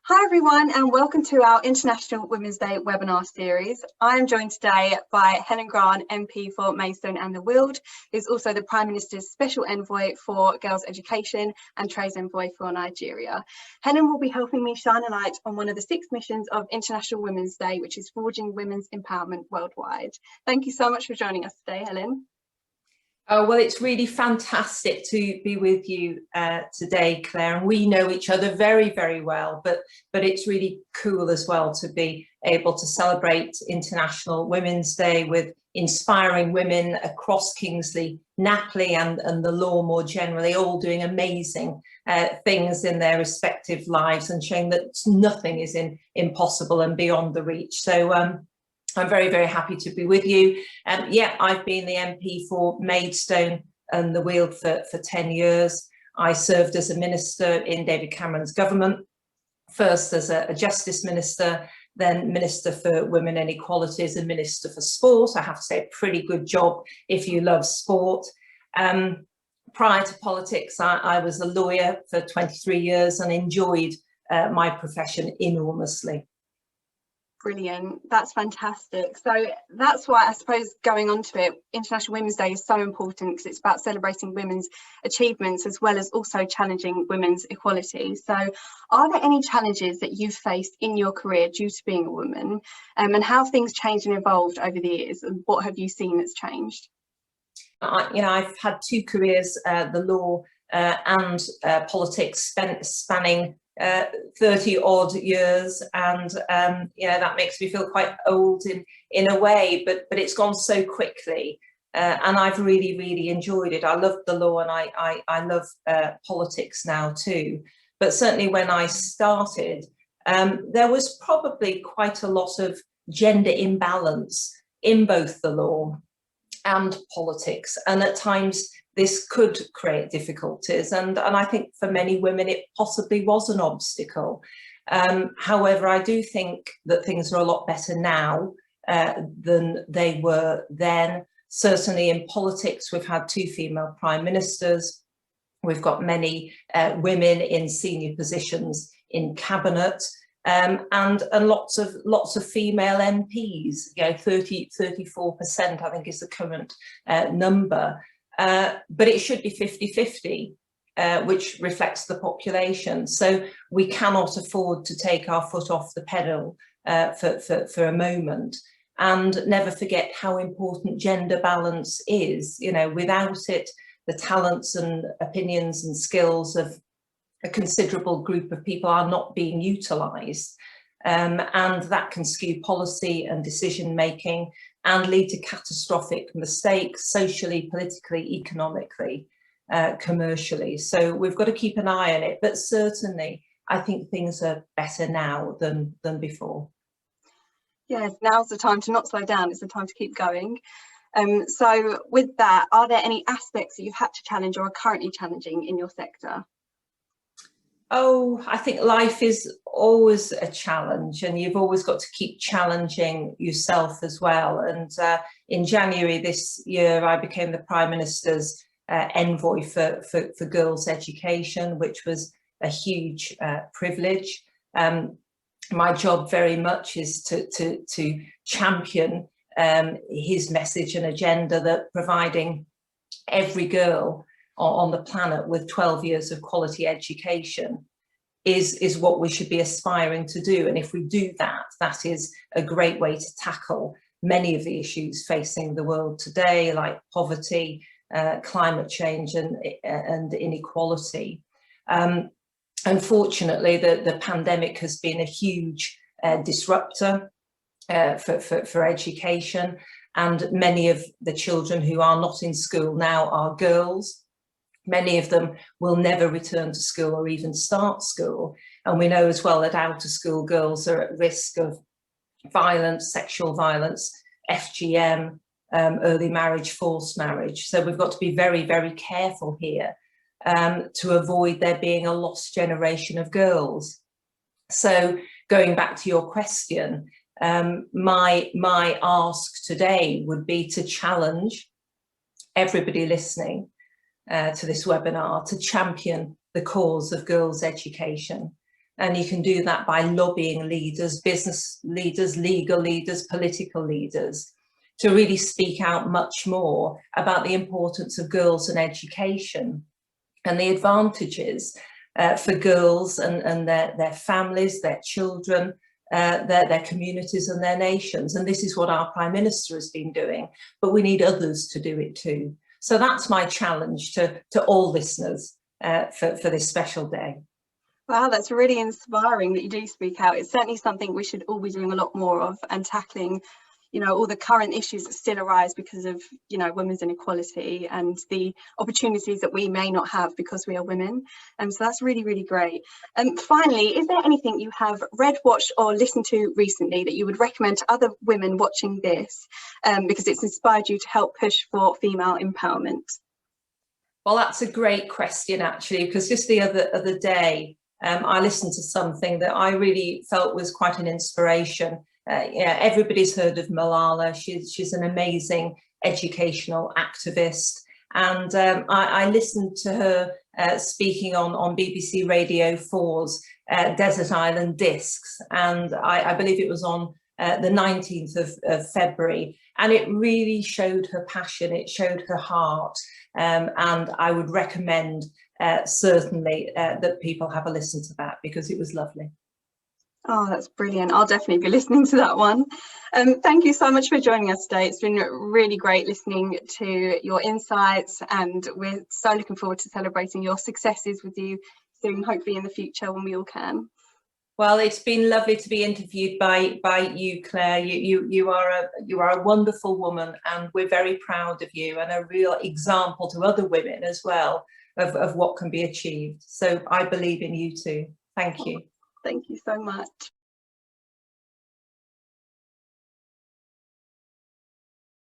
Hi everyone, and welcome to our International Women's Day webinar series. I am joined today by Helen Grant MP for Maidstone and The Weald, who's also the Prime Minister's Special Envoy for Girls' Education and Trade Envoy for Nigeria. Helen will be helping me shine a light on one of the 6 missions of International Women's Day, which is forging women's empowerment worldwide. Thank you so much for joining us today, Helen. Oh, well, it's really fantastic to be with you today, Claire, and we know each other very, very well, but it's really cool as well to be able to celebrate International Women's Day with inspiring women across Kingsley Napley and the law more generally, all doing amazing things in their respective lives and showing that nothing is impossible and beyond the reach. So I'm very, very happy to be with you. Yeah, I've been the MP for Maidstone and The Weald for 10 years. I served as a minister in David Cameron's government, first as a Justice Minister, then Minister for Women and Equalities and Minister for Sport. I have to say, a pretty good job if you love sport. Prior to politics, I was a lawyer for 23 years and enjoyed my profession enormously. Brilliant, that's fantastic. So that's why I suppose going on to it, International Women's Day is so important because it's about celebrating women's achievements as well as also challenging women's equality. So are there any challenges that you've faced in your career due to being a woman, and how have things changed and evolved over the years, and what have you seen that's changed? I've had 2 careers, the law and politics, spanning 30 odd years, and that makes me feel quite old in a way, but it's gone so quickly, and I've really enjoyed it. I love the law and I love politics now too, but certainly when I started there was probably quite a lot of gender imbalance in both the law and politics, and at times this could create difficulties, and I think for many women it possibly was an obstacle. However, I do think that things are a lot better now than they were then. Certainly in politics, we've had 2 female prime ministers, we've got many women in senior positions in cabinet, and lots of female MPs. 34% I think is the current number. But it should be 50-50, which reflects the population. So we cannot afford to take our foot off the pedal for a moment, and never forget how important gender balance is. Without it, the talents and opinions and skills of a considerable group of people are not being utilised, and that can skew policy and decision making and lead to catastrophic mistakes socially, politically, economically, commercially. So we've got to keep an eye on it, but certainly I think things are better now than before. Yes, now's the time to not slow down, it's the time to keep going. So with that, are there any aspects that you've had to challenge or are currently challenging in your sector? Oh, I think life is always a challenge, and you've always got to keep challenging yourself as well. And in January this year, I became the Prime Minister's envoy for girls' education, which was a huge privilege. My job very much is to champion his message and agenda that providing every girl on the planet with 12 years of quality education is what we should be aspiring to do. And if we do that, that is a great way to tackle many of the issues facing the world today, like poverty, climate change and inequality. Unfortunately, the pandemic has been a huge disruptor for education, and many of the children who are not in school now are girls. Many of them will never return to school or even start school. And we know as well that out of school girls are at risk of violence, sexual violence, FGM, early marriage, forced marriage. So we've got to be very, very careful here to avoid there being a lost generation of girls. So going back to your question, my ask today would be to challenge everybody listening to this webinar to champion the cause of girls' education. And you can do that by lobbying leaders, business leaders, legal leaders, political leaders, to really speak out much more about the importance of girls and education and the advantages for girls and their families, their children, their communities and their nations. And this is what our Prime Minister has been doing, but we need others to do it too. So that's my challenge to all listeners for this special day. Wow, that's really inspiring that you do speak out. It's certainly something we should all be doing a lot more of, and tackling, you know, all the current issues that still arise because of, you know, women's inequality and the opportunities that we may not have because we are women. And so that's really, really great. And finally, is there anything you have read, watched or listened to recently that you would recommend to other women watching this because it's inspired you to help push for female empowerment? Well, that's a great question, actually, because just the other day, I listened to something that I really felt was quite an inspiration. Yeah, everybody's heard of Malala. She's an amazing educational activist. And I listened to her speaking on BBC Radio 4's Desert Island Discs. And I believe it was on the 19th of February. And it really showed her passion. It showed her heart. And I would recommend certainly that people have a listen to that, because it was lovely. Oh, that's brilliant. I'll definitely be listening to that one. Thank you so much for joining us today. It's been really great listening to your insights, and we're so looking forward to celebrating your successes with you soon, hopefully in the future when we all can. Well, it's been lovely to be interviewed by you, Claire. You are a wonderful woman, and we're very proud of you, and a real example to other women as well of what can be achieved. So I believe in you too. Thank you. Thank you so much.